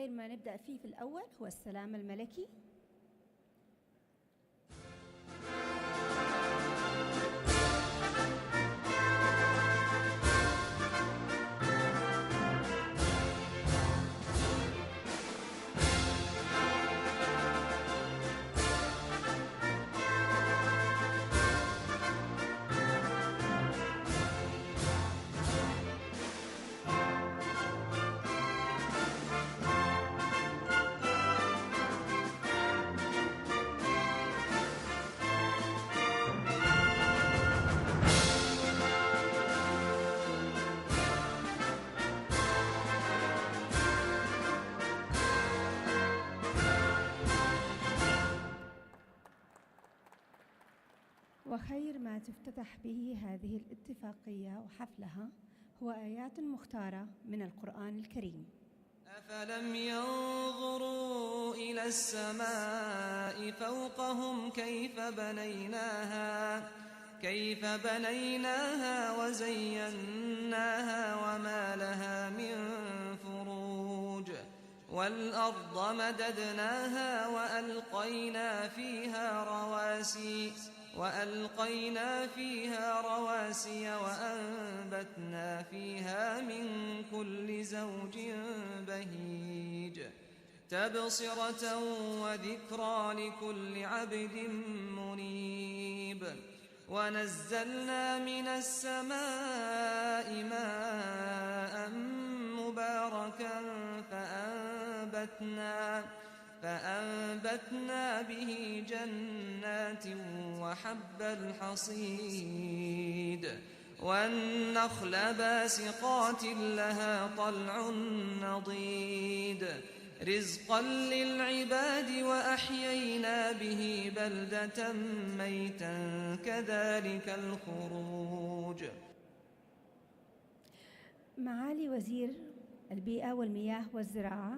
خير ما نبدأ فيه في الأول هو السلام الملكي. وخير ما تفتتح به هذه الاتفاقية وحفلها هو آيات مختارة من القرآن الكريم. أفلم ينظروا إلى السماء فوقهم كيف بنيناها وزيناها وما لها من فروج والأرض مددناها وألقينا فيها رواسي وأنبتنا فيها من كل زوج بهيج تبصرة وذكرى لكل عبد منيب. ونزلنا من السماء ماء مباركا فأنبتنا به جنات وحب الحصيد والنخل باسقات لها طلع نضيد رزقا للعباد وأحيينا به بلدة ميتا كذلك الخروج. معالي وزير البيئة والمياه والزراعة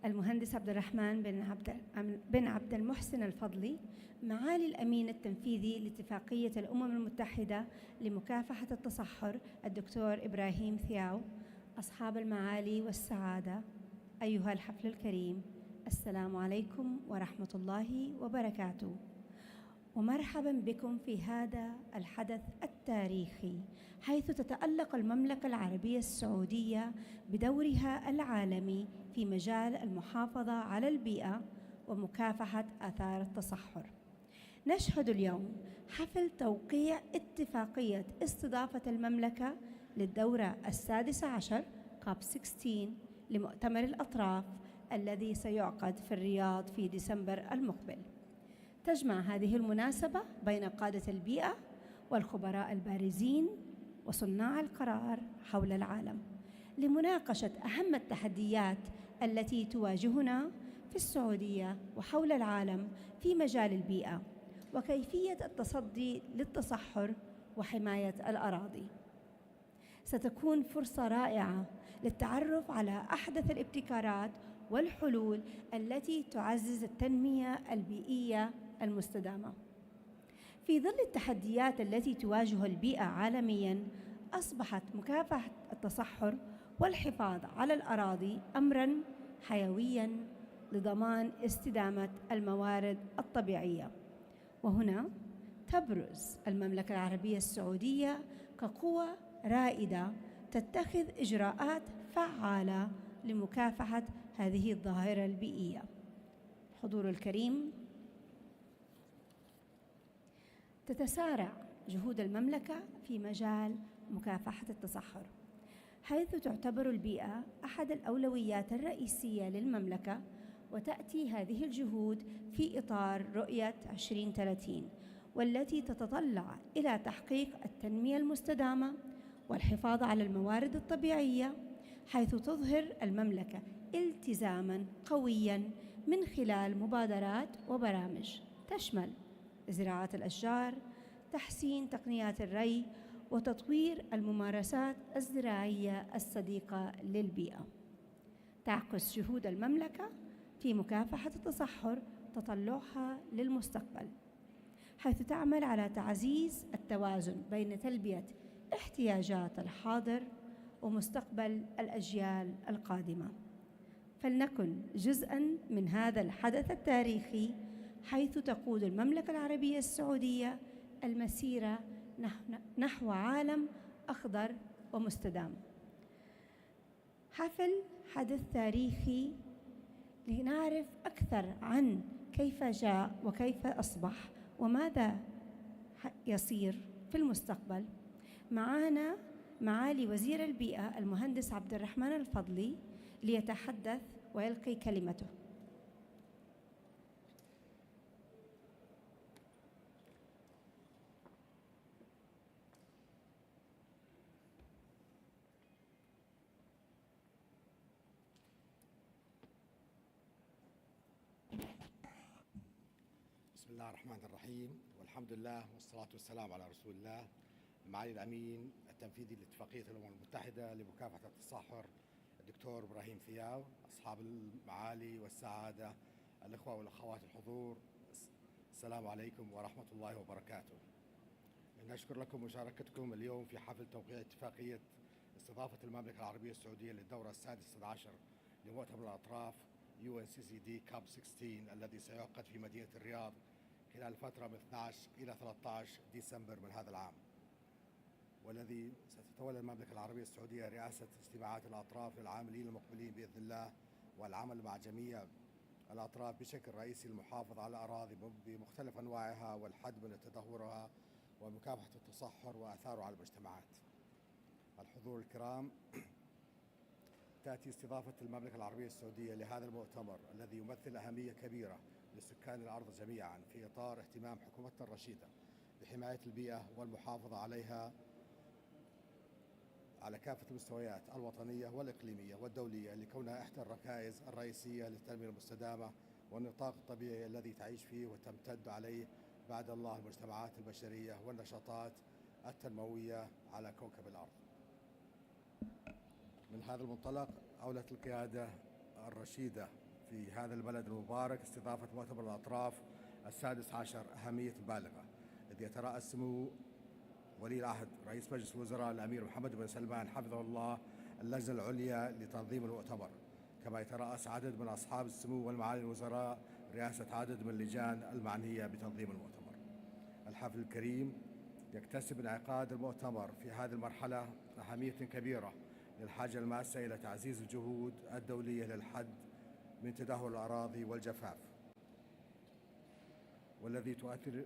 المهندس عبد الرحمن بن عبد المحسن الفضلي، معالي الأمين التنفيذي لاتفاقية الأمم المتحدة لمكافحة التصحر الدكتور إبراهيم ثياو، أصحاب المعالي والسعادة، أيها الحفل الكريم، السلام عليكم ورحمة الله وبركاته، ومرحبا بكم في هذا الحدث التاريخي حيث تتألق المملكة العربية السعودية بدورها العالمي في مجال المحافظة على البيئة ومكافحة آثار التصحر. نشهد اليوم حفل توقيع اتفاقية استضافة المملكة للدورة السادسة عشر COP16 لمؤتمر الأطراف الذي سيعقد في الرياض في ديسمبر المقبل. تجمع هذه المناسبة بين قادة البيئة والخبراء البارزين وصناع القرار حول العالم لمناقشة أهم التحديات التي تواجهنا في السعودية وحول العالم في مجال البيئة وكيفية التصدي للتصحر وحماية الأراضي. ستكون فرصة رائعة للتعرف على أحدث الابتكارات والحلول التي تعزز التنمية البيئية المستدامة. في ظل التحديات التي تواجه البيئة عالمياً، أصبحت مكافحة التصحر والحفاظ على الأراضي أمراً حيوياً لضمان استدامة الموارد الطبيعية. وهنا تبرز المملكة العربية السعودية كقوة رائدة تتخذ إجراءات فعالة لمكافحة هذه الظاهرة البيئية. الحضور الكريم، تتسارع جهود المملكة في مجال مكافحة التصحر، حيث تعتبر البيئة أحد الأولويات الرئيسية للمملكة، وتأتي هذه الجهود في إطار رؤية 2030 والتي تتطلع إلى تحقيق التنمية المستدامة والحفاظ على الموارد الطبيعية، حيث تظهر المملكة التزاماً قوياً من خلال مبادرات وبرامج تشمل زراعة الأشجار، تحسين تقنيات الري، وتطوير الممارسات الزراعية الصديقة للبيئة. تعكس جهود المملكة في مكافحة التصحر تطلعها للمستقبل، حيث تعمل على تعزيز التوازن بين تلبية احتياجات الحاضر ومستقبل الأجيال القادمة. فلنكن جزءاً من هذا الحدث التاريخي، حيث تقود المملكة العربية السعودية المسيرة نحو عالم أخضر ومستدام. حفل حدث تاريخي لنعرف أكثر عن كيف جاء وكيف أصبح وماذا يصير في المستقبل. معنا معالي وزير البيئة المهندس عبد الرحمن الفضلي ليتحدث ويلقي كلمته. بسم الله الرحمن الرحيم، والحمد لله والصلاة والسلام على رسول الله. معالي الأمين التنفيذي لاتفاقية الأمم المتحدة لمكافحة التصحر الدكتور إبراهيم فياو، أصحاب المعالي والسعادة، الإخوة والأخوات الحضور، السلام عليكم ورحمة الله وبركاته. نشكر لكم مشاركتكم اليوم في حفل توقيع اتفاقية استضافة المملكة العربية السعودية للدورة السادسة عشر لمؤتمر الأطراف UNCCD COP16 الذي سيعقد في مدينة الرياض خلال فترة من 12 إلى 13 ديسمبر من هذا العام، والذي ستتولى المملكة العربية السعودية رئاسة اجتماعات الأطراف للعاملين المقبلين بإذن الله، والعمل مع جميع الأطراف بشكل رئيسي للمحافظة على الأراضي بمختلف أنواعها والحد من تدهورها ومكافحة التصحر وآثاره على المجتمعات. الحضور الكرام، تأتي استضافة المملكة العربية السعودية لهذا المؤتمر الذي يمثل أهمية كبيرة لسكان الأرض جميعا في إطار اهتمام حكومتنا الرشيدة بحماية البيئة والمحافظة عليها على كافة المستويات الوطنية والإقليمية والدولية، لكونها إحدى الركائز الرئيسية للتنمية المستدامة والنطاق الطبيعي الذي تعيش فيه وتمتد عليه بعد الله المجتمعات البشرية والنشاطات التنموية على كوكب الأرض. من هذا المنطلق أولت القيادة الرشيدة في هذا البلد المبارك استضافة مؤتمر الأطراف السادس عشر أهمية بالغة، الذي يترأس سمو ولي العهد رئيس مجلس الوزراء الأمير محمد بن سلمان حفظه الله اللجنة العليا لتنظيم المؤتمر، كما يترأس عدد من أصحاب السمو والمعالي الوزراء رئاسة عدد من اللجان المعنية بتنظيم المؤتمر. الحفل الكريم يكتسب انعقاد المؤتمر في هذه المرحلة أهمية كبيرة للحاجة الماسة إلى تعزيز الجهود الدولية للحد من تدهور الأراضي والجفاف، والذي تؤثر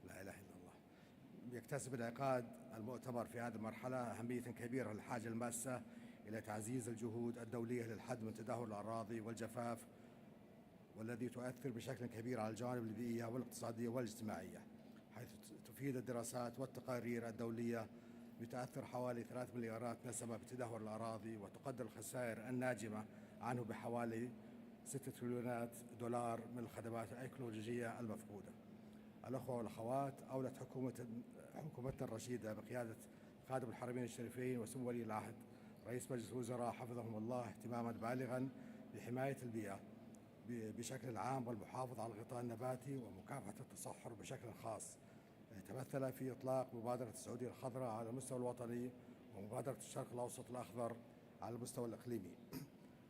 لا إله إلا الله. يكتسب انعقاد المؤتمر في هذه المرحلة أهمية كبيرة للحاجة الماسة إلى تعزيز الجهود الدولية للحد من تدهور الأراضي والجفاف، والذي تؤثر بشكل كبير على الجوانب البيئية والاقتصادية والاجتماعية، حيث تفيد الدراسات والتقارير الدولية بتأثر حوالي 3 مليارات نسمة بتدهور الأراضي، وتقدر الخسائر الناجمة عنه بحوالي 6 تريليونات دولار من الخدمات الأيكولوجية المفقودة. الأخوة والأخوات، أولت حكومتنا الرشيدة بقيادة خادم الحرمين الشريفين وسمو ولي العهد رئيس مجلس الوزراء حفظهم الله اهتماما بالغا بحماية البيئة بشكل عام والمحافظة على الغطاء النباتي ومكافحة التصحر بشكل خاص، تمثل في إطلاق مبادرة السعودية الخضراء على المستوى الوطني ومبادرة الشرق الأوسط الأخضر على المستوى الإقليمي،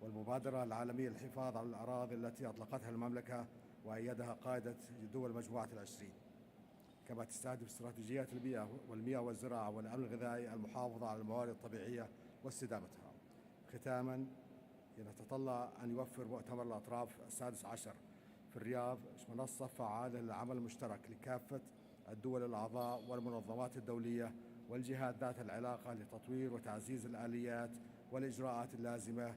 والمبادرة العالمية للحفاظ على الأراضي التي أطلقتها المملكة وأيدها قادة دول مجموعة العشرين، كما تستهدف استراتيجيات البيئة والمياه والزراعة والأمن الغذائي المحافظة على الموارد الطبيعية واستدامتها. ختاما، نتطلع أن يوفر مؤتمر الأطراف السادس عشر في الرياض منصة فعالة للعمل المشترك لكافة الدول الأعضاء والمنظمات الدولية والجهات ذات العلاقة لتطوير وتعزيز الآليات والإجراءات اللازمة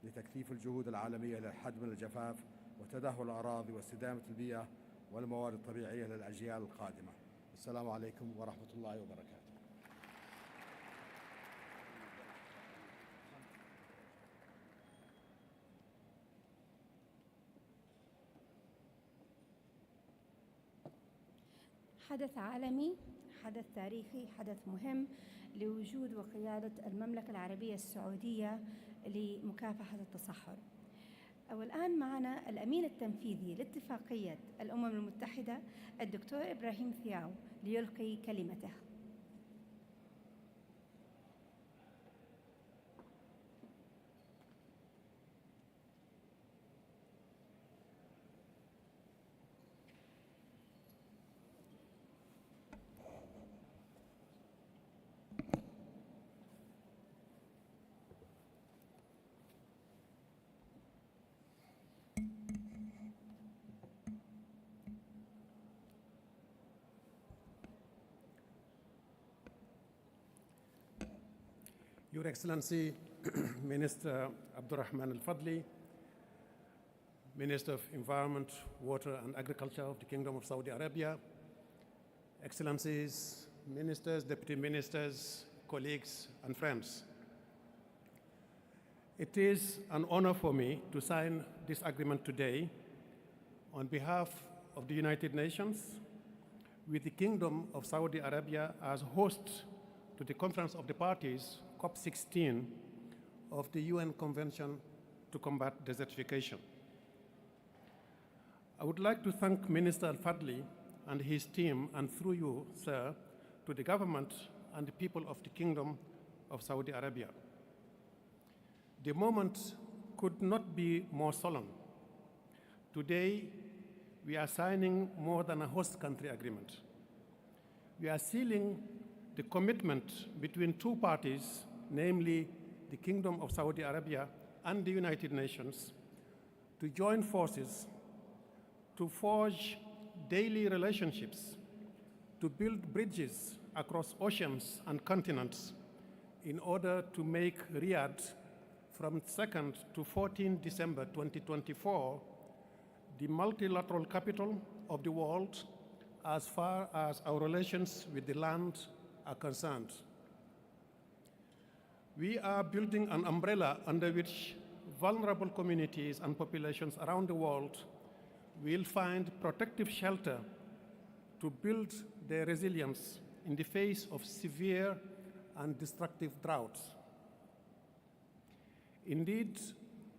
لتكثيف الجهود العالمية للحد من الجفاف وتدهور الأراضي واستدامة البيئة والموارد الطبيعية للأجيال القادمة. السلام عليكم ورحمة الله وبركاته. حدث عالمي، حدث تاريخي، حدث مهم لوجود وقيادة المملكة العربية السعودية لمكافحة التصحر. والآن معنا الأمين التنفيذي لاتفاقية الأمم المتحدة الدكتور إبراهيم ثياو ليلقي كلمته. Your Excellency, Minister Abdurrahman Al-Fadli, Minister of Environment, Water and Agriculture of the Kingdom of Saudi Arabia, Excellencies, Ministers, Deputy Ministers, colleagues, and friends. It is an honor for me to sign this agreement today on behalf of the United Nations with the Kingdom of Saudi Arabia as host to the Conference of the Parties COP16 of the UN Convention to Combat Desertification. I would like to thank Minister Al-Fadli and his team, and through you, sir, to the government and the people of the Kingdom of Saudi Arabia. The moment could not be more solemn. Today, we are signing more than a host country agreement. We are sealing the commitment between two parties, namely the Kingdom of Saudi Arabia and the United Nations, to join forces, to forge daily relationships, to build bridges across oceans and continents in order to make Riyadh, from 2nd to 14 December 2024, the multilateral capital of the world as far as our relations with the land are concerned. We are building an umbrella under which vulnerable communities and populations around the world will find protective shelter to build their resilience in the face of severe and destructive droughts. Indeed,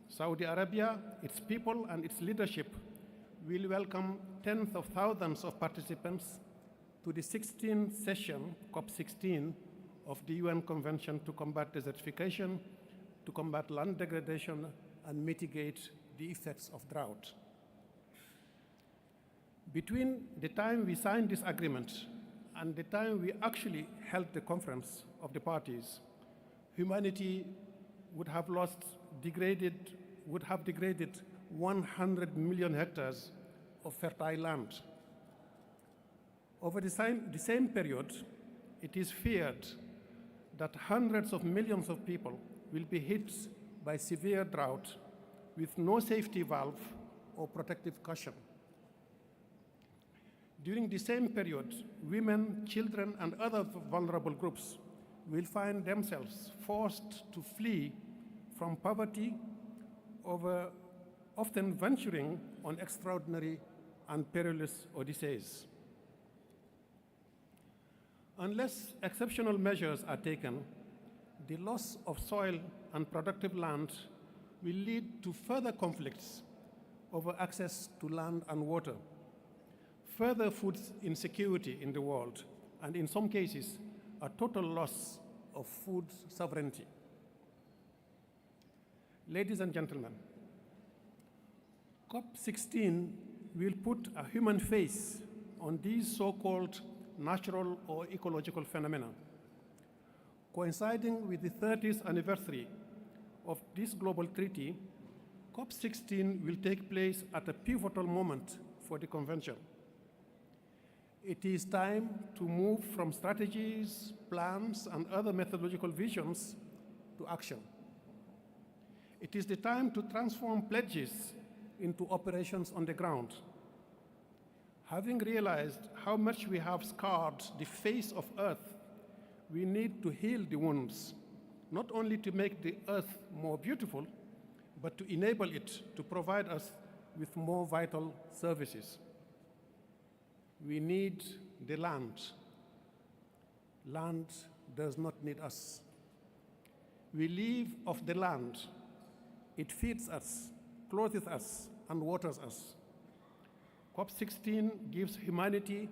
Saudi Arabia, its people and its leadership will welcome tens of thousands of participants to the 16th session, COP16, of the UN Convention to Combat Desertification, to combat land degradation and mitigate the effects of drought. Between the time we signed this agreement and the time we actually held the conference of the parties, humanity would have degraded 100 million hectares of fertile land. Over the same period, it is feared that hundreds of millions of people will be hit by severe drought with no safety valve or protective cushion. During the same period, women, children, and other vulnerable groups will find themselves forced to flee from poverty, often venturing on extraordinary and perilous odysseys. Unless exceptional measures are taken, the loss of soil and productive land will lead to further conflicts over access to land and water, further food insecurity in the world, and in some cases, a total loss of food sovereignty. Ladies and gentlemen, COP16 will put a human face on these so-called natural or ecological phenomena. Coinciding with the 30th anniversary of this global treaty, COP16 will take place at a pivotal moment for the convention. It is time to move from strategies, plans, and other methodological visions to action. It is the time to transform pledges into operations on the ground. Having realized how much we have scarred the face of Earth, we need to heal the wounds, not only to make the Earth more beautiful, but to enable it to provide us with more vital services. We need the land. Land does not need us. We live off the land. It feeds us, clothes us, and waters us. COP16 gives humanity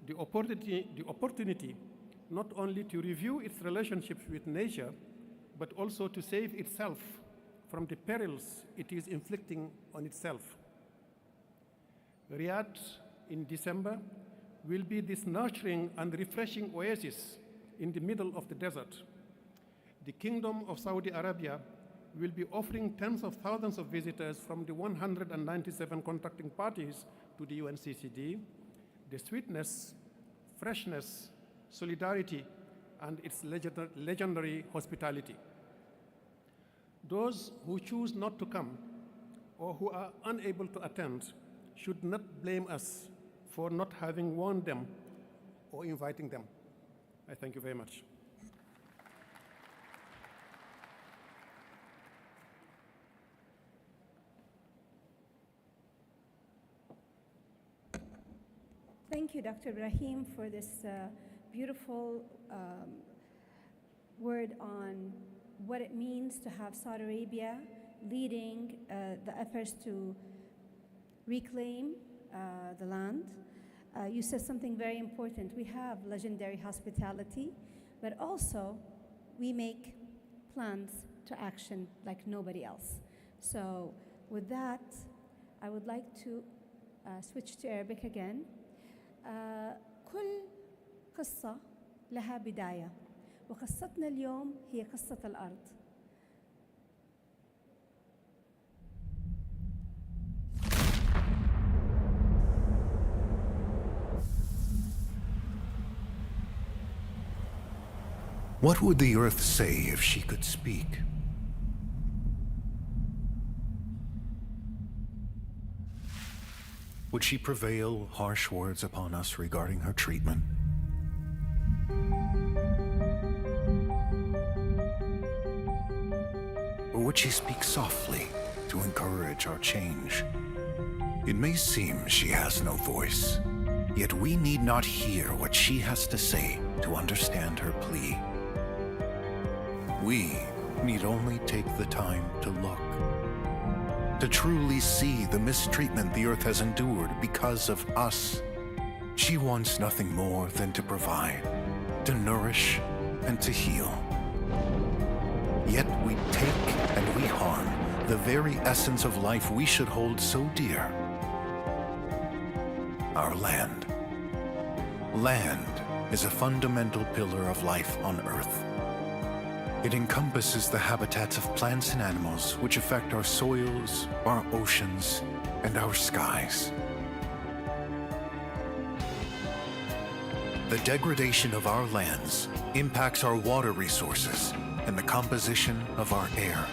the opportunity not only to review its relationships with nature, but also to save itself from the perils it is inflicting on itself. Riyadh in December will be this nurturing and refreshing oasis in the middle of the desert. The Kingdom of Saudi Arabia will be offering tens of thousands of visitors from the 197 contracting parties to the UNCCD the sweetness, freshness, solidarity, and its legendary hospitality. Those who choose not to come or who are unable to attend should not blame us for not having warned them or inviting them. I thank you very much. Thank you, Dr. Ibrahim, for this beautiful word on what it means to have Saudi Arabia leading the efforts to reclaim the land. You said something very important. We have legendary hospitality, but also we make plans to action like nobody else. So with that, I would like to switch to Arabic again. كل قصة لها بداية، وقصتنا اليوم هي قصة الأرض. What would the earth say if she could speak? Would she prevail harsh words upon us regarding her treatment? Or would she speak softly to encourage our change? It may seem she has no voice, yet we need not hear what she has to say to understand her plea. We need only take the time to look, to truly see the mistreatment the earth has endured because of us. She wants nothing more than to provide, to nourish, and to heal. Yet we take and we harm the very essence of life we should hold so dear: our land. Land is a fundamental pillar of life on earth. It encompasses the habitats of plants and animals which affect our soils, our oceans, and our skies. The degradation of our lands impacts our water resources and the composition of our air.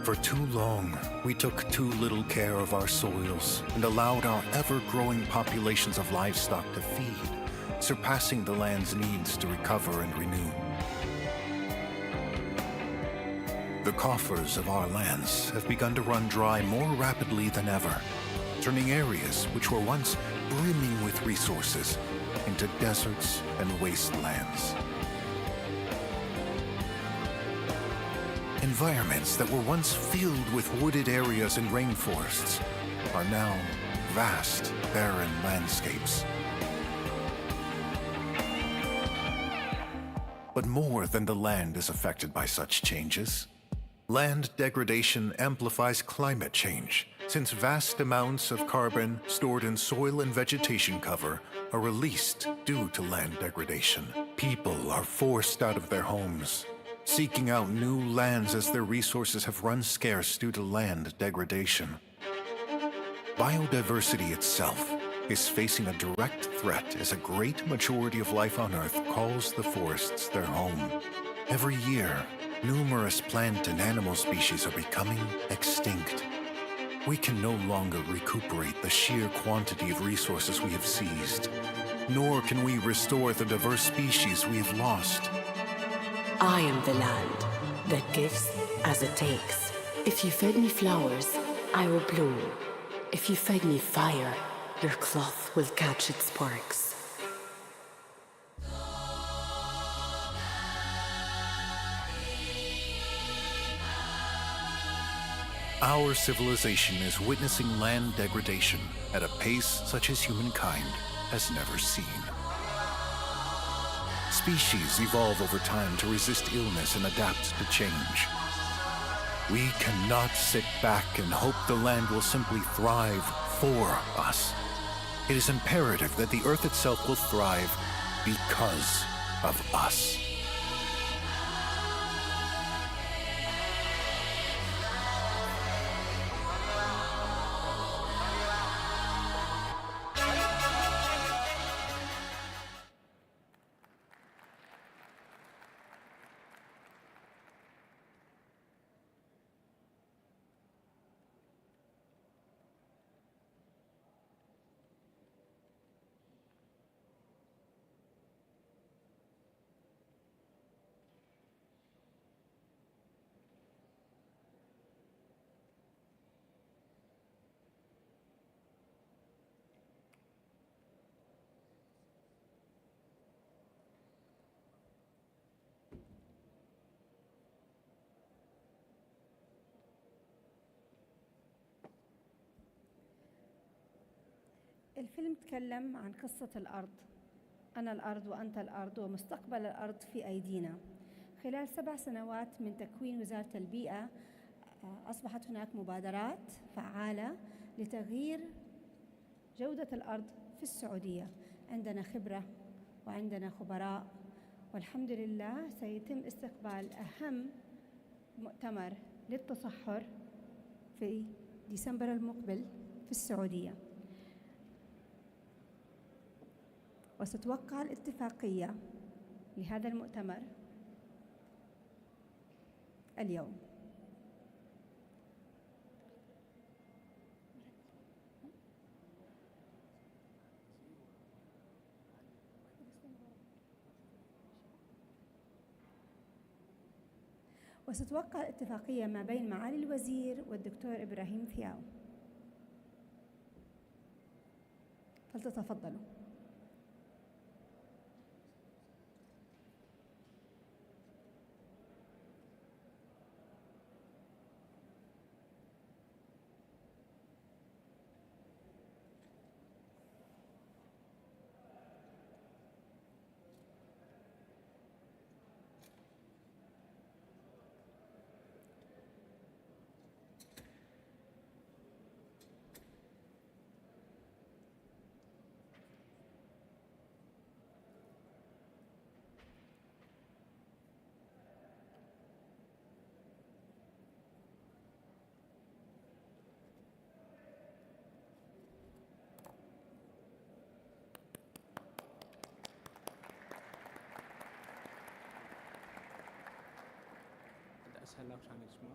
For too long, we took too little care of our soils and allowed our ever-growing populations of livestock to feed, surpassing the land's needs to recover and renew. The coffers of our lands have begun to run dry more rapidly than ever, turning areas which were once brimming with resources into deserts and wastelands. Environments that were once filled with wooded areas and rainforests are now vast, barren landscapes. But more than the land is affected by such changes. Land degradation amplifies climate change, since vast amounts of carbon stored in soil and vegetation cover are released due to land degradation. People are forced out of their homes, seeking out new lands as their resources have run scarce due to land degradation. Biodiversity itself is facing a direct threat as a great majority of life on Earth calls the forests their home. Every year, numerous plant and animal species are becoming extinct. We can no longer recuperate the sheer quantity of resources we have seized, nor can we restore the diverse species we have lost. I am the land that gives as it takes. If you fed me flowers, I will bloom. If you fed me fire, your cloth will catch its sparks. Our civilization is witnessing land degradation at a pace such as humankind has never seen. Species evolve over time to resist illness and adapt to change. We cannot sit back and hope the land will simply thrive for us. It is imperative that the Earth itself will thrive because of us. الفيلم تكلم عن قصة الأرض، أنا الأرض وأنت الأرض، ومستقبل الأرض في أيدينا. خلال 7 سنوات من تكوين وزارة البيئة أصبحت هناك مبادرات فعالة لتغيير جودة الأرض في السعودية. عندنا خبرة وعندنا خبراء، والحمد لله سيتم استقبال أهم مؤتمر للتصحر في ديسمبر المقبل في السعودية، وستوقع الاتفاقية لهذا المؤتمر اليوم. وستوقع اتفاقية ما بين معالي الوزير والدكتور إبراهيم فياو. فلتتفضلوا. أسهل عشان يسمع.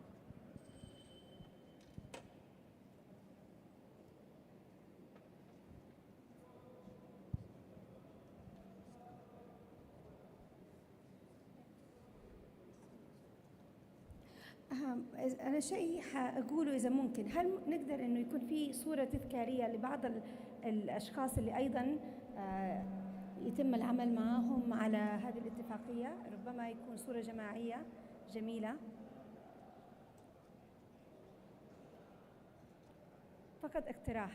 أنا شيء حأقوله إذا ممكن، هل نقدر إنه يكون في صورة تذكارية لبعض الأشخاص اللي أيضاً يتم العمل معهم على هذه الاتفاقية؟ ربما يكون صورة جماعية جميلة. فقط اقتراح.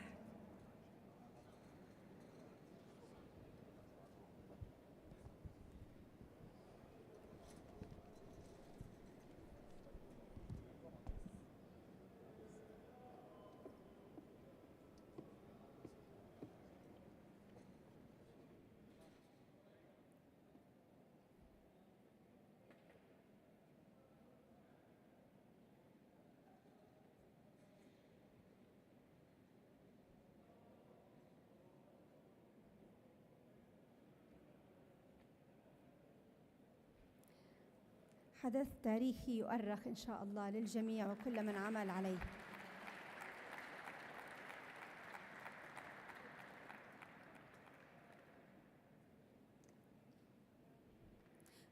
حدث تاريخي يؤرخ إن شاء الله للجميع وكل من عمل عليه.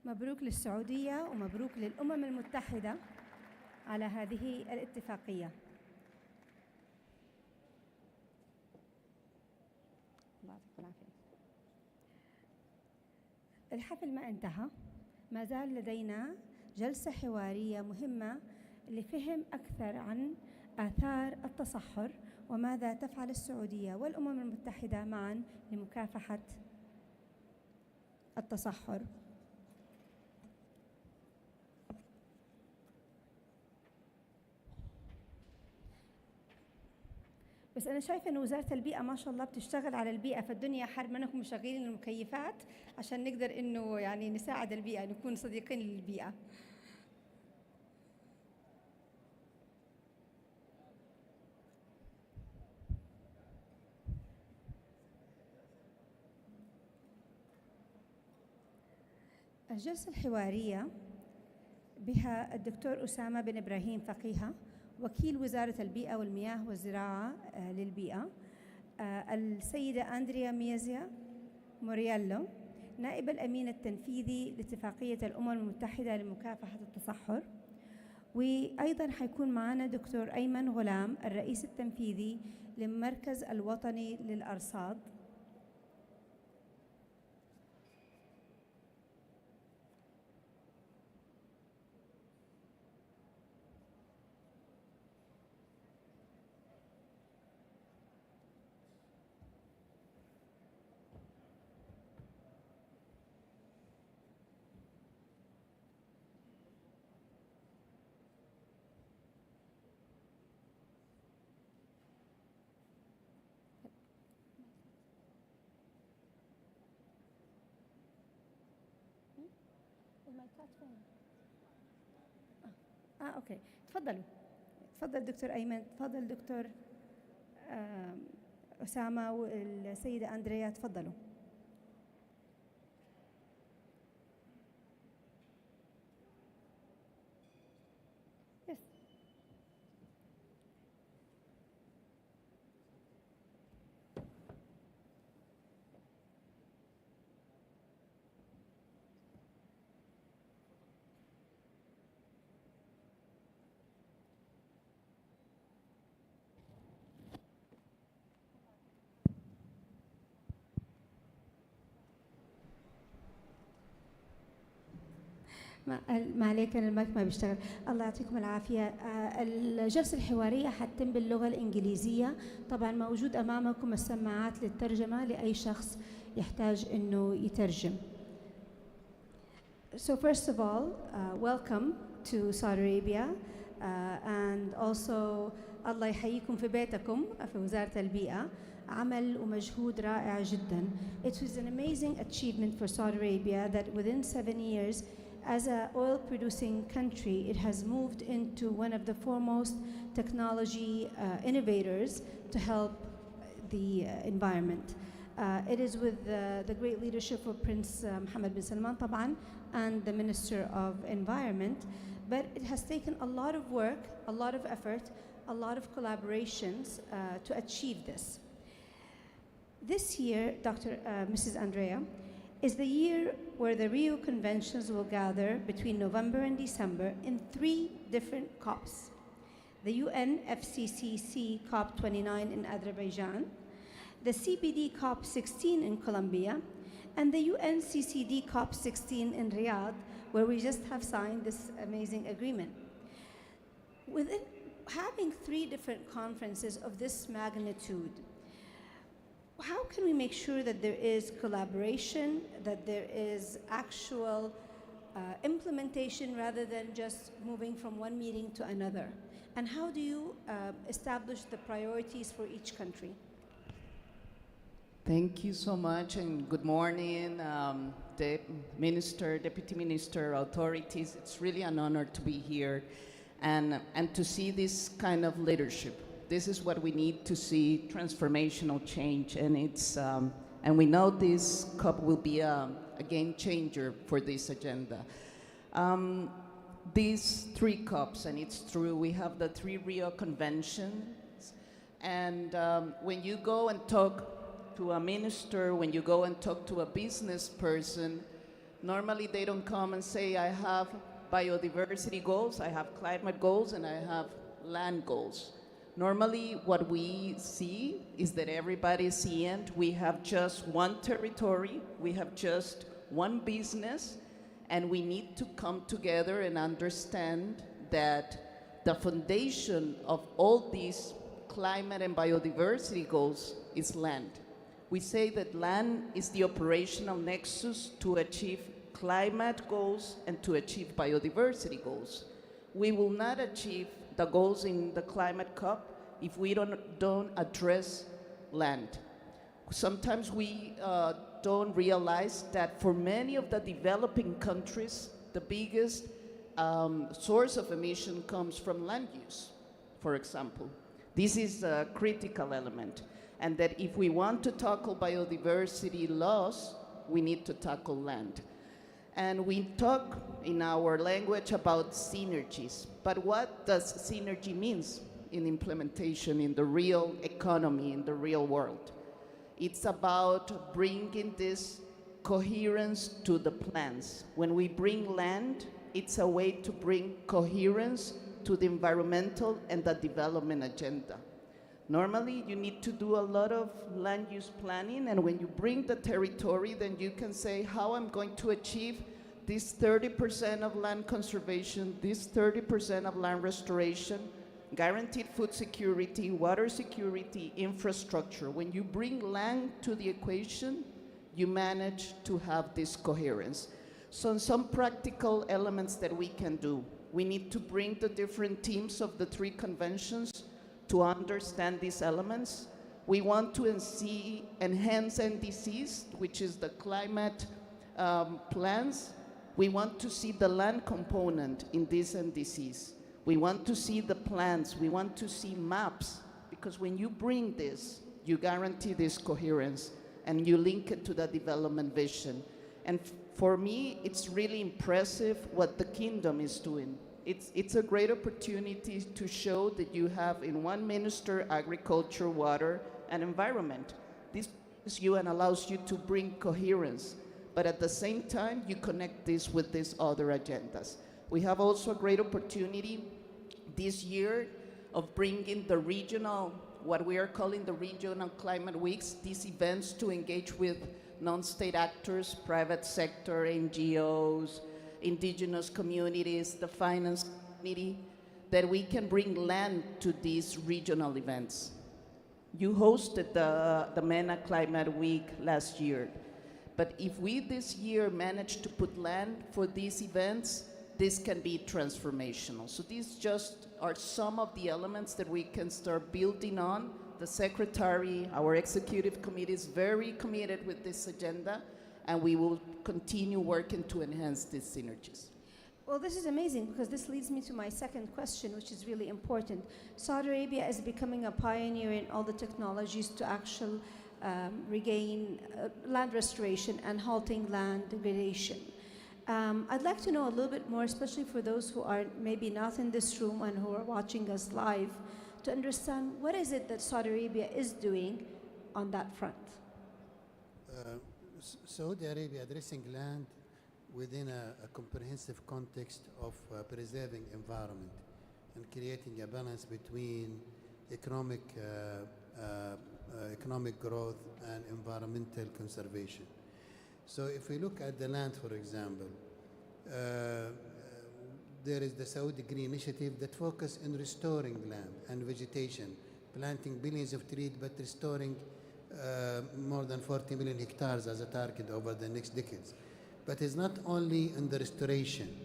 مبروك للسعودية ومبروك للأمم المتحدة على هذه الاتفاقية. الله يعطيكم العافية. الحفل ما انتهى، ما زال لدينا جلسة حوارية مهمة لفهم أكثر عن آثار التصحر وماذا تفعل السعودية والأمم المتحدة معا لمكافحة التصحر. بس أنا شايفة إن وزارة البيئة ما شاء الله بتشتغل على البيئة، فالدنيا حر منكم مشغلين المكيفات عشان نقدر إنه يعني نساعد البيئة، نكون صديقين للبيئة. الجلسة الحوارية بها الدكتور أسامة بن إبراهيم فقيهة وكيل وزارة البيئة والمياه والزراعة للبيئة، السيدة أندريا ميزيا موريالو نائب الأمين التنفيذي لاتفاقية الأمم المتحدة لمكافحة التصحر، وأيضا حيكون معنا دكتور أيمن غلام الرئيس التنفيذي للمركز الوطني للأرصاد. اوكي، تفضلوا. تفضل دكتور ايمن، تفضل دكتور اسامه والسيده اندريا، تفضلوا. ما عليك، أنا المايك ما بيشتغل. الله يعطيكم العافية. الجلسة الحوارية حتتم باللغة الإنجليزية، طبعا موجود أمامكم السماعات للترجمة لأي شخص يحتاج إنه يترجم. So first of all, welcome to Saudi Arabia, and also الله يحييكم في بيتكم في وزارة البيئة. عمل ومجهود رائع جدا. It was an amazing achievement for Saudi Arabia that within 7 years, as an oil-producing country, it has moved into one of the foremost technology innovators to help the environment. It is with the great leadership of Prince Mohammed bin Salman طبعا and the Minister of Environment, but it has taken a lot of work, a lot of effort, a lot of collaborations to achieve this. This year, Mrs. Andrea, is the year where the Rio Conventions will gather between November and December in 3 different COPs. The UNFCCC COP29 in Azerbaijan, the CBD COP16 in Colombia, and the UNCCD COP16 in Riyadh, where we just have signed this amazing agreement. Within having 3 different conferences of this magnitude, how can we make sure that there is collaboration, that there is actual implementation rather than just moving from one meeting to another? And how do you establish the priorities for each country? Thank you so much, and good morning, the Minister, Deputy Minister, authorities. It's really an honor to be here and to see this kind of leadership. This is what we need to see, transformational change, and and we know this COP will be a game changer for this agenda. These 3 COPs, and it's true, we have the 3 Rio Conventions, and when you go and talk to a minister, when you go and talk to a business person, Normally they don't come and say, I have biodiversity goals, I have climate goals, and I have land goals. Normally what we see is that everybody's seeing we have just one territory, we have just one business, and we need to come together and understand that the foundation of all these climate and biodiversity goals is land. We say that land is the operational nexus to achieve climate goals and to achieve biodiversity goals. We will not achieve the goals in the climate COP if we don't address land. Sometimes we don't realize that for many of the developing countries, the biggest source of emission comes from land use, for example. This is a critical element, and that if we want to tackle biodiversity loss, we need to tackle land. And we talk in our language about synergies, but what does synergy means in implementation in the real economy, in the real world? It's about bringing this coherence to the plans. When we bring land, it's a way to bring coherence to the environmental and the development agenda. Normally, you need to do a lot of land use planning, and when you bring the territory, then you can say how I'm going to achieve this 30% of land conservation, this 30% of land restoration, guaranteed food security, water security, infrastructure. When you bring land to the equation, you manage to have this coherence. So some practical elements that we can do. We need to bring the different teams of the three conventions to understand these elements. We want to see enhance NDCs, which is the climate plans. We want to see the land component in these NDCs. We want to see the plans. We want to see maps, because when you bring this, you guarantee this coherence and you link it to the development vision. And for me, it's really impressive what the kingdom is doing. It's a great opportunity to show that you have in one minister, agriculture, water, and environment. This is you and allows you to bring coherence, but at the same time, you connect this with these other agendas. We have also a great opportunity this year of bringing the regional, what we are calling the regional climate weeks, these events to engage with non-state actors, private sector, NGOs, indigenous communities, the finance community, that we can bring land to these regional events. You hosted the MENA Climate Week last year, but if we this year manage to put land for these events, this can be transformational. So these just are some of the elements that we can start building on. The Secretary, our executive committee is very committed with this agenda, and we will continue working to enhance these synergies. Well, this is amazing, because this leads me to my second question, which is really important. Saudi Arabia is becoming a pioneer in all the technologies to actually regain land restoration and halting land degradation. I'd like to know a little bit more, especially for those who are maybe not in this room and who are watching us live, to understand what is it that Saudi Arabia is doing on that front. Saudi Arabia addressing land within a comprehensive context of preserving environment and creating a balance between economic growth and environmental conservation. So if we look at the land, for example, there is the Saudi Green Initiative that focuses on restoring land and vegetation, planting billions of trees, but restoring more than 40 million hectares as a target over the next decades. But it's not only in the restoration.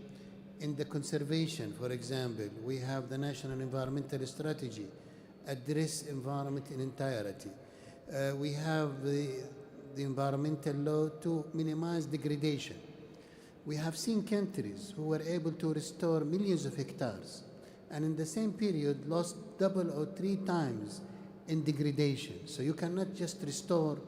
In the conservation, for example, we have the National Environmental Strategy, address environment in entirety. We have the environmental law to minimize degradation. We have seen countries who were able to restore millions of hectares, and in the same period lost double or 3 times in degradation. So you cannot just restore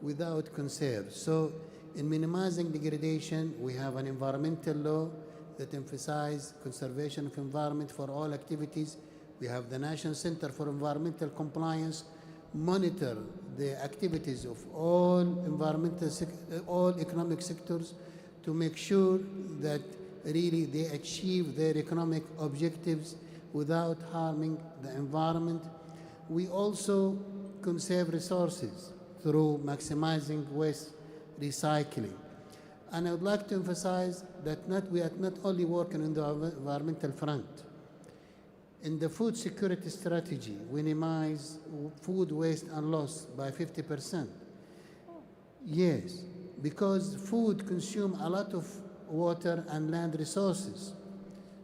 without conserve. So in minimizing degradation, we have an environmental law that emphasizes conservation of environment for all activities. We have the National Center for Environmental Compliance, monitor the activities of all all economic sectors to make sure that really they achieve their economic objectives without harming the environment. We also conserve resources through maximizing waste recycling. And I would like to emphasize that we are not only working on the environmental front. In the food security strategy, we minimize food waste and loss by 50%. Yes, because food consumes a lot of water and land resources.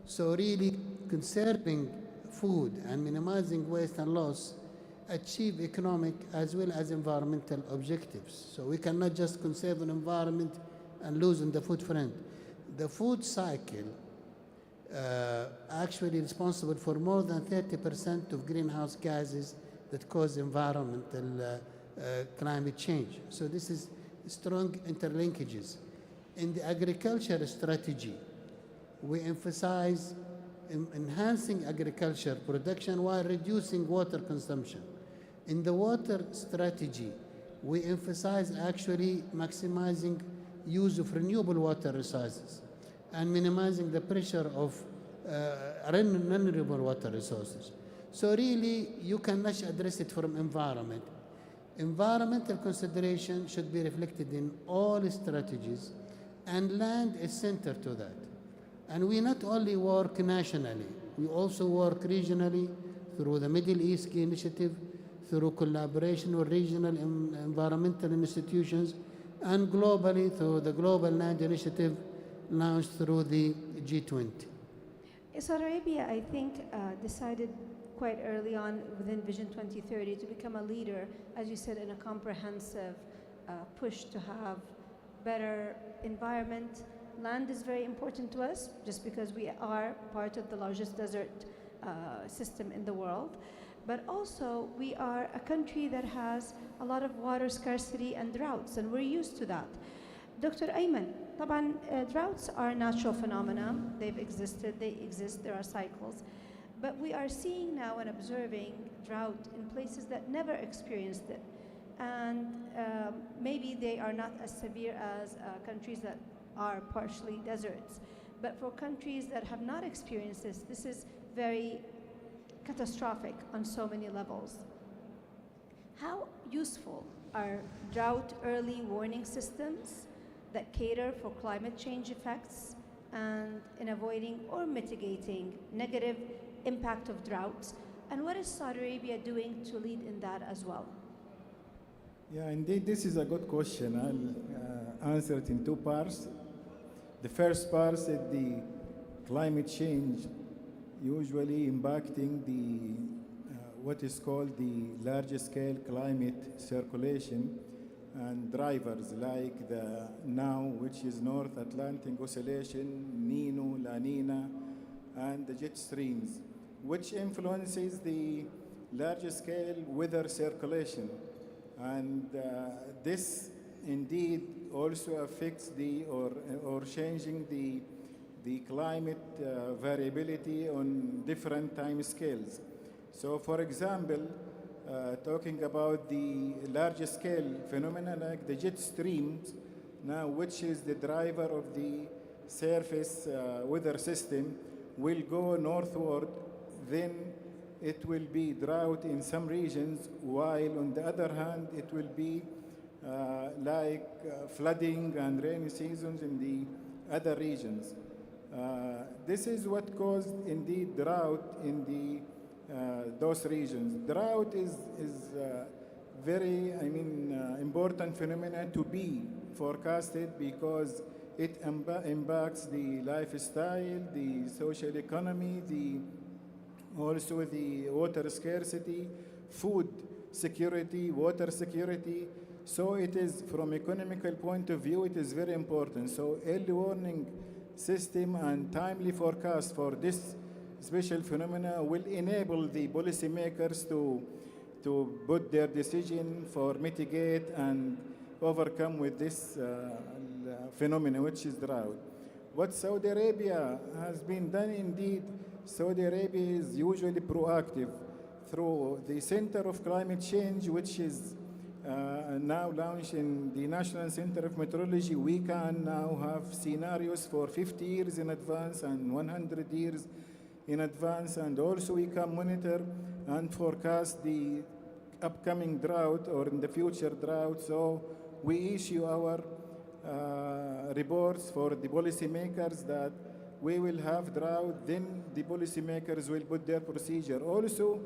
So really conserving food and minimizing waste and loss achieve economic as well as environmental objectives. So we cannot just conserve an environment and lose on the food front. The food cycle actually responsible for more than 30% of greenhouse gases that cause environmental climate change. So this is strong interlinkages. In the agriculture strategy, we emphasize enhancing agriculture production while reducing water consumption. In the water strategy, we emphasize actually maximizing use of renewable water resources and minimizing the pressure of non-renewable water resources. So really, you cannot address it from environment. Environmental consideration should be reflected in all strategies, and land is central to that. And we not only work nationally, we also work regionally through the Middle East Key Initiative, through collaboration with regional environmental institutions, and globally through the Global Land Initiative launched through the G20. Saudi Arabia, I think, decided quite early on within Vision 2030 to become a leader, as you said, in a comprehensive push to have better environment. Land is very important to us just because we are part of the largest desert system in the world. But also we are a country that has a lot of water scarcity and droughts, and we're used to that. Dr. Ayman, طبعا droughts are natural phenomena. They've existed, they exist, there are cycles. But we are seeing now and observing drought in places that never experienced it. And maybe they are not as severe as countries that are partially deserts. But for countries that have not experienced this is very catastrophic on so many levels. How useful are drought early warning systems that cater for climate change effects and in avoiding or mitigating negative impact of droughts? And what is Saudi Arabia doing to lead in that as well? Yeah, indeed, this is a good question. I'll answer it in two parts. The first part is the climate change usually impacting the what is called the large-scale climate circulation and drivers like the now, which is North Atlantic Oscillation, Nino, La Nina, and the jet streams, which influences the large-scale weather circulation. And this indeed also affects or changing the climate variability on different time scales. So for example, talking about the large scale phenomena like the jet streams, now which is the driver of the surface weather system, will go northward, then it will be drought in some regions, while on the other hand, it will be flooding and rainy seasons in the other regions. This is what caused indeed drought in those regions. Drought is very, important phenomena to be forecasted because it impacts the lifestyle, the social economy, also the water scarcity, food security, water security. So it is, from economical point of view, it is very important. So early warning system and timely forecast for this special phenomena will enable the policymakers to put their decision for mitigate and overcome with this phenomena, which is drought. What Saudi Arabia has been done, indeed, Saudi Arabia is usually proactive through the Center of Climate Change, which is now launching the National Center of Meteorology, we can now have scenarios for 50 years in advance and 100 years in advance, and also we can monitor and forecast the upcoming drought or in the future drought. So we issue our reports for the policymakers that we will have drought, then the policymakers will put their procedure. Also,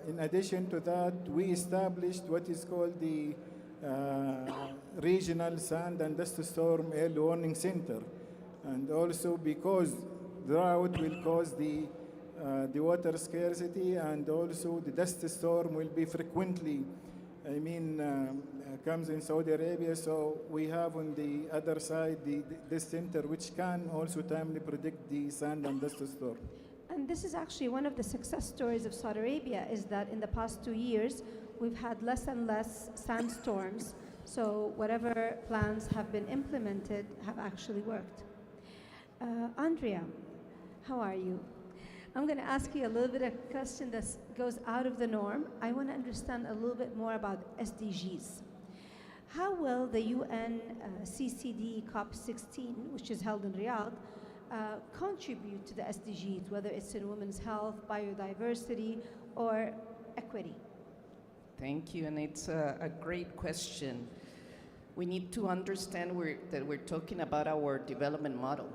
in addition to that, we established what is called the Regional Sand and Dust Storm Early Warning Center. And also because drought will cause the water scarcity, and also the dust storm will be frequently, comes in Saudi Arabia. So we have on the other side this center which can also timely predict the sand and dust storm. And this is actually one of the success stories of Saudi Arabia, is that in the past 2 years, we've had less and less sandstorms. So whatever plans have been implemented have actually worked. Andrea, how are you? I'm going to ask you a little bit of a question that goes out of the norm. I want to understand a little bit more about SDGs. How will the UN CCD COP16, which is held in Riyadh, contribute to the SDGs, whether it's in women's health, biodiversity, or equity? Thank you, and it's a great question. We need to understand that we're talking about our development model.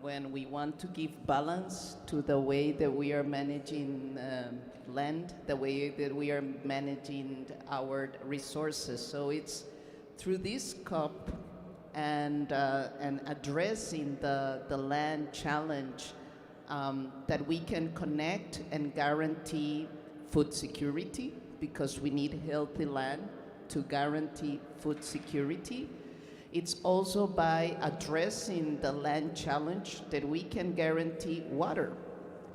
When we want to give balance to the way that we are managing land, the way that we are managing our resources. So it's through this COP and addressing the land challenge that we can connect and guarantee food security, because we need healthy land to guarantee food security. It's also by addressing the land challenge that we can guarantee water.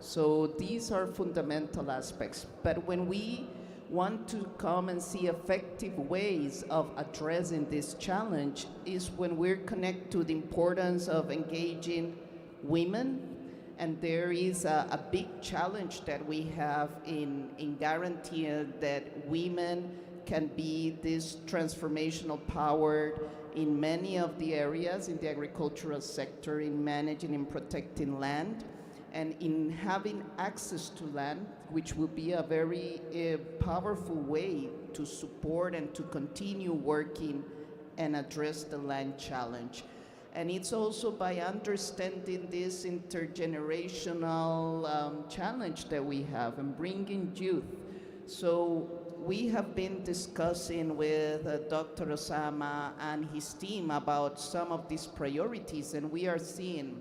So these are fundamental aspects. But when we want to come and see effective ways of addressing this challenge is when we're connected to the importance of engaging women. And there is a big challenge that we have in guaranteeing that women can be this transformational power in many of the areas in the agricultural sector, in managing and protecting land, and in having access to land, which will be a very powerful way to support and to continue working and address the land challenge. And it's also by understanding this intergenerational challenge that we have and bringing youth. So we have been discussing with Dr. Osama and his team about some of these priorities, and we are seeing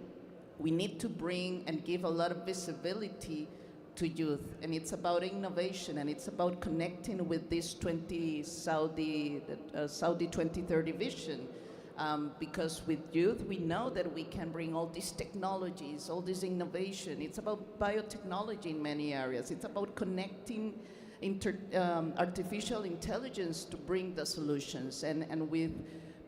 we need to bring and give a lot of visibility to youth. And it's about innovation, and it's about connecting with this Saudi 2030 vision. Because with youth, we know that we can bring all these technologies, all this innovation. It's about biotechnology in many areas. It's about connecting artificial intelligence to bring the solutions. And with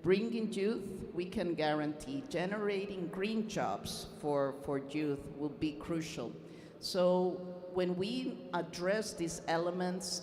bringing youth, we can guarantee generating green jobs for youth will be crucial. So when we address these elements,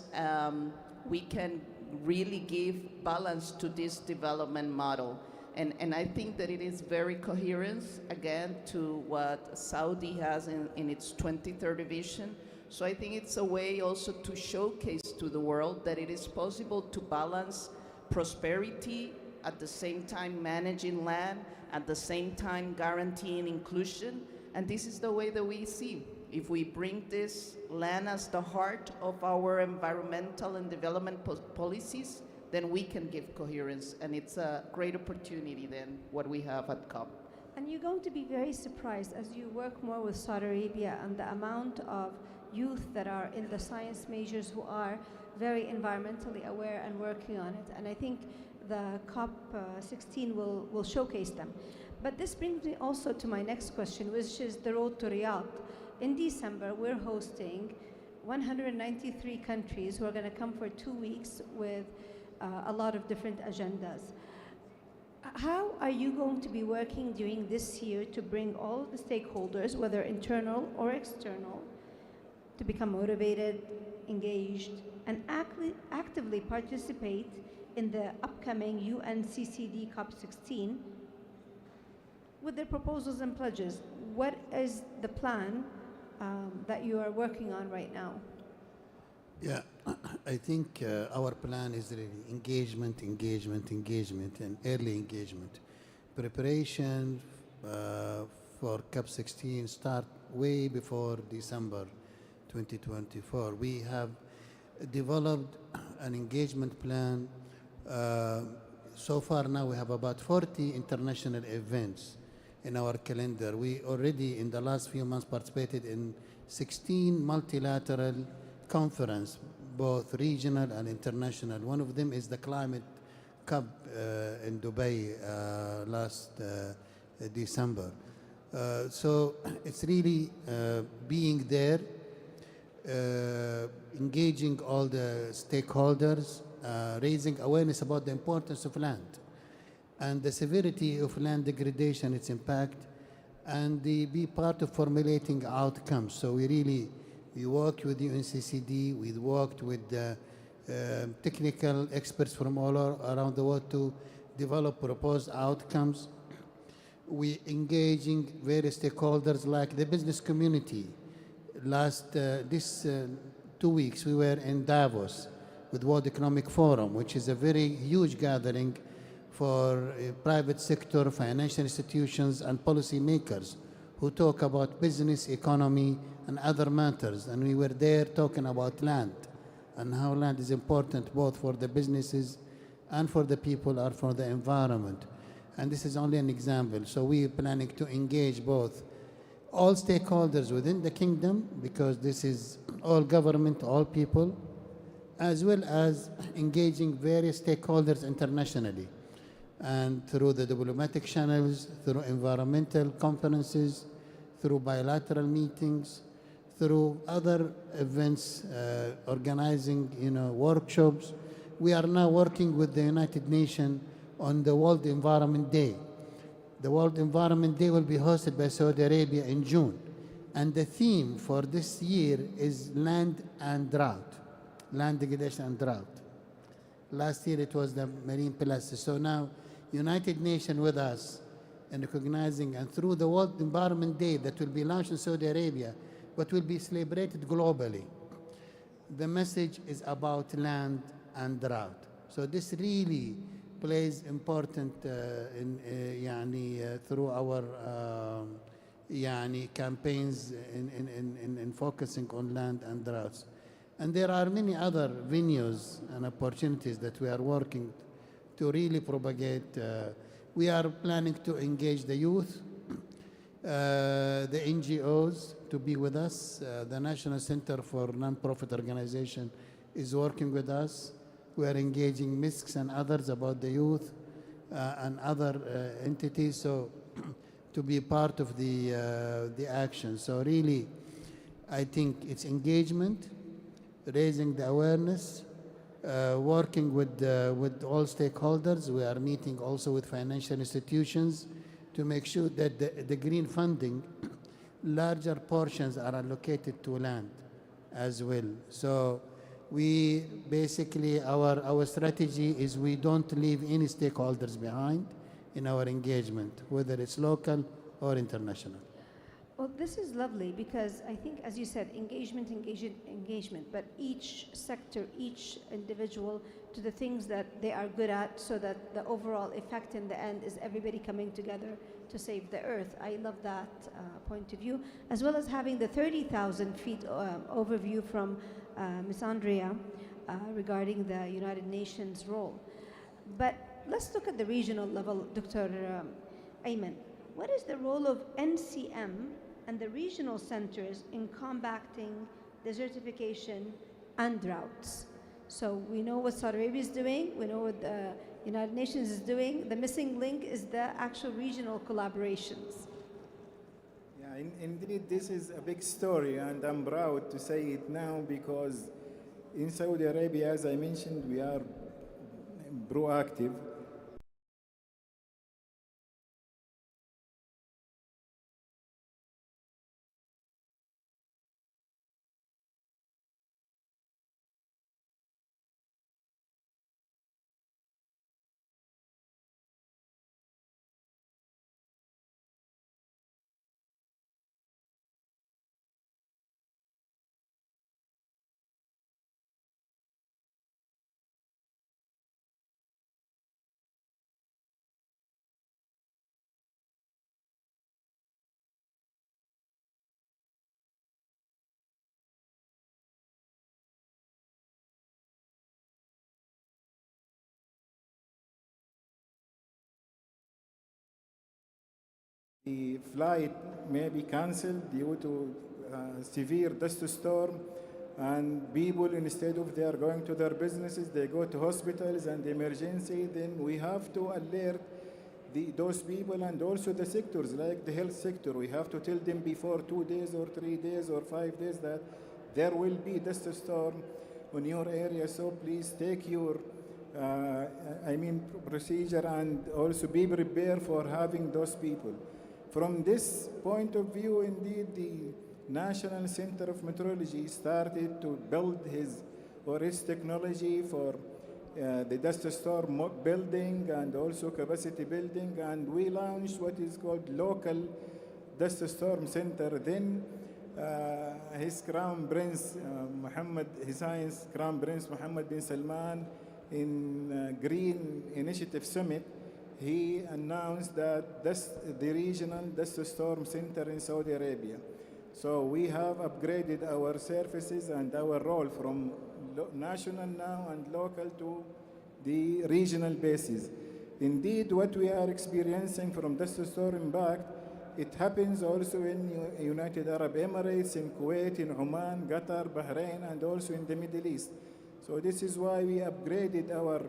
we can really give balance to this development model. And I think that it is very coherent, again, to what Saudi has in its 2030 vision. So I think it's a way also to showcase to the world that it is possible to balance prosperity, at the same time managing land, at the same time guaranteeing inclusion. And this is the way that we see. If we bring this land as the heart of our environmental and development policies, then we can give coherence, and it's a great opportunity than what we have at COP. And you're going to be very surprised as you work more with Saudi Arabia and the amount of youth that are in the science majors who are very environmentally aware and working on it. And I think the COP16 will showcase them. But this brings me also to my next question, which is the road to Riyadh. In December, we're hosting 193 countries who are going to come for 2 weeks with a lot of different agendas. How are you going to be working during this year to bring all the stakeholders, whether internal or external, to become motivated, engaged, and actively participate in the upcoming UNCCD COP16 with their proposals and pledges. What is the plan that you are working on right now? Yeah, I think our plan is really engagement, and early engagement. Preparation for COP16 start way before December 2024. We have developed an engagement plan. So far now we have about 40 international events in our calendar. We already in the last few months participated in 16 multilateral conferences, both regional and international. One of them is the Climate COP in Dubai last December. So it's really being there, engaging all the stakeholders, raising awareness about the importance of land and the severity of land degradation, its impact, and be part of formulating outcomes. So we worked with the UNCCD, we worked with the technical experts from all around the world to develop proposed outcomes. We engaging various stakeholders like the business community. This 2 weeks we were in Davos with World Economic Forum, which is a very huge gathering for private sector, financial institutions, and policymakers who talk about business, economy, and other matters. And we were there talking about land and how land is important both for the businesses and for the people or for the environment. And this is only an example. So we are planning to engage both all stakeholders within the kingdom, because this is all government, all people, as well as engaging various stakeholders internationally, and through the diplomatic channels, through environmental conferences, through bilateral meetings, through other events, organizing workshops. We are now working with the United Nations on the World Environment Day. The World Environment Day will be hosted by Saudi Arabia in June. And the theme for this year is land and drought, land degradation and drought. Last year it was the marine plastic. So now United Nations with us in recognizing, and through the World Environment Day that will be launched in Saudi Arabia, but will be celebrated globally. The message is about land and drought. So this really plays important through our campaigns in focusing on land and droughts. And there are many other venues and opportunities that we are working to really propagate. We are planning to engage the youth, the NGOs to be with us. The National Center for Nonprofit Organization is working with us. We are engaging MISCs and others about the youth and other entities, so to be part of the action. So really, I think it's engagement, raising the awareness, working with all stakeholders. We are meeting also with financial institutions to make sure that the green funding, larger portions are allocated to land as well. So we basically, our strategy is we don't leave any stakeholders behind in our engagement, whether it's local or international. Well, this is lovely because I think, as you said, engagement, but each sector, each individual to the things that they are good at, so that the overall effect in the end is everybody coming together to save the earth. I love that point of view, as well as having the 30,000 feet overview from Ms. Andrea regarding the United Nations role. But let's look at the regional level, Dr. Ayman. What is the role of NCM and the regional centers in combating desertification and droughts? So we know what Saudi Arabia is doing, we know what the United Nations is doing. The missing link is the actual regional collaborations. Yeah, indeed, this is a big story, and I'm proud to say it now because in Saudi Arabia, as I mentioned, we are proactive. The flight may be cancelled due to severe dust storm, and people, instead of they are going to their businesses, they go to hospitals and emergency. Then we have to alert those people, and also the sectors like the health sector. We have to tell them before 2 days or 3 days or 5 days that there will be dust storm on your area, so please take your procedure and also be prepared for having those people. From this point of view, indeed, the National Center of Meteorology started to build his technology for the dust storm building and also capacity building, and we launched what is called local dust storm center. Then His Crown Prince His Highness Crown Prince Mohammed bin Salman in Green Initiative Summit, he announced that the regional dust storm center in Saudi Arabia. So we have upgraded our services and our role from national now and local to the regional basis. Indeed, what we are experiencing from dust storm impact, it happens also in United Arab Emirates, in Kuwait, in Oman, Qatar, Bahrain, and also in the Middle East. So this is why we upgraded our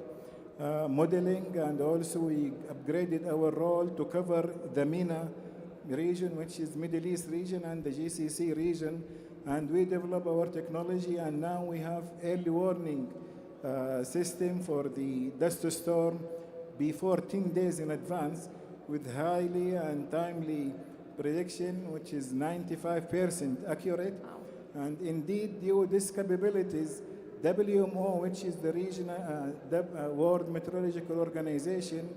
modeling, and also we upgraded our role to cover the MENA region, which is Middle East region, and the GCC region. And we develop our technology, and now we have early warning system for the dust storm before 10 days in advance, with highly and timely prediction, which is 95% accurate. And indeed, due to these capabilities, WMO, which is the regional World Meteorological Organization,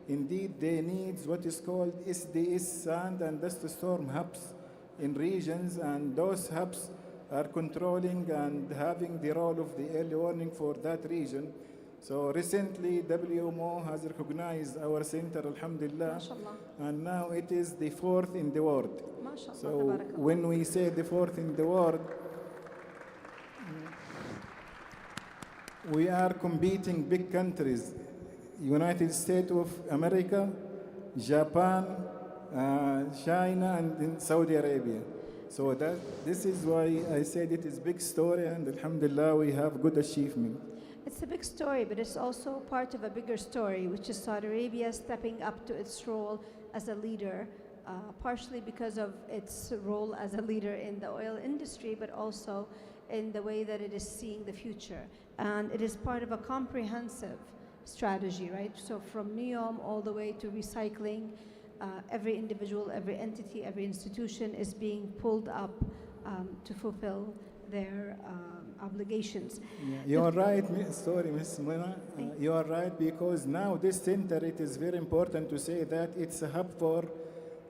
indeed they need what is called SDS, sand and dust storm hubs in regions, and those hubs are controlling and having the role of the early warning for that region. So recently, WMO has recognized our center, alhamdulillah, and now it is the 4th in the world. So when we say the 4th in the world, we are competing big countries: United States of America, Japan, China, and in Saudi Arabia. So this is why I said it is big story, and alhamdulillah, we have good achievement. It's a big story, but it's also part of a bigger story, which is Saudi Arabia stepping up to its role as a leader, partially because of its role as a leader in the oil industry, but also in the way that it is seeing the future. And it is part of a comprehensive strategy, right? So from NEOM all the way to recycling, every individual, every entity, every institution is being pulled up to fulfill their obligations. Yeah, you are right. Sorry, Ms. Mona. You are right, because now this center, it is very important to say that it's a hub for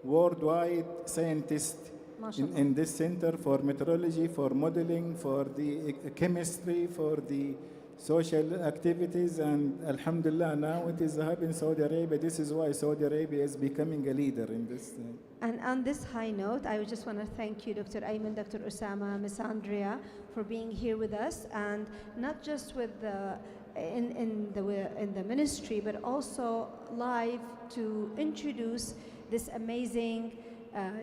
worldwide scientists in this center, for meteorology, for modeling, for the chemistry, for the social activities, and alhamdulillah, now it is a hub in Saudi Arabia. This is why Saudi Arabia is becoming a leader in this thing. And on this high note, I just want to thank you, Dr. Ayman, Dr. Osama, Ms. Andrea, for being here with us, and not just with in the ministry, but also live to introduce this amazing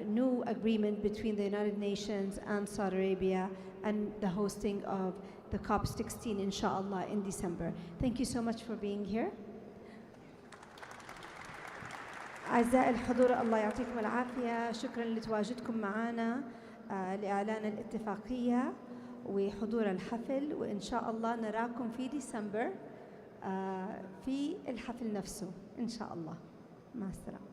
new agreement between the United Nations and Saudi Arabia, and the hosting of the COP16, inshallah, in December. Thank you so much for being here. أعزائي الحضور، الله يعطيكم العافية. شكرا لتواجدكم معنا لإعلان الاتفاقية وحضور الحفل، وإن شاء الله نراكم في ديسمبر في الحفل نفسه إن شاء الله. مع السلامة.